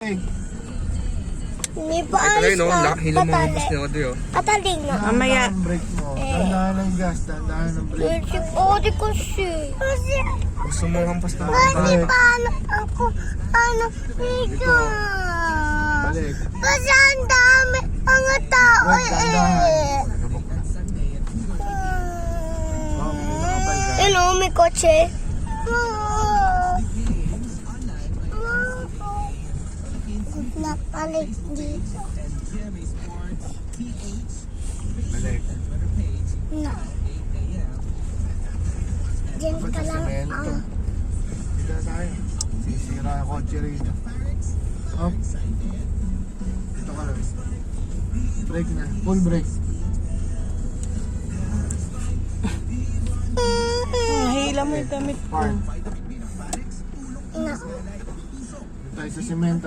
Hindi pa Ito alis no, na. hilong mga bus ni Audrey oh. Pataling na. Mamaya. Ang brake mo. Dandahan ng gas, dandahan ng brake. Sip, di kasi. Kasi, Gusto mo hampas na kasi paano ako, dito. Balik. Kasi ang dami mga tao Brake, dandahan. Nakabal ka. Hello, may kotse. Napalik dito. Balik. No. Diyan Ba't ka sa lang. semento? Dito na tayo. Sisira ang kotse rito. Up. Dito ka lang. Brake na. Full brake. Nahila mo yung damit ko. Park. No. Dito tayo sa semento.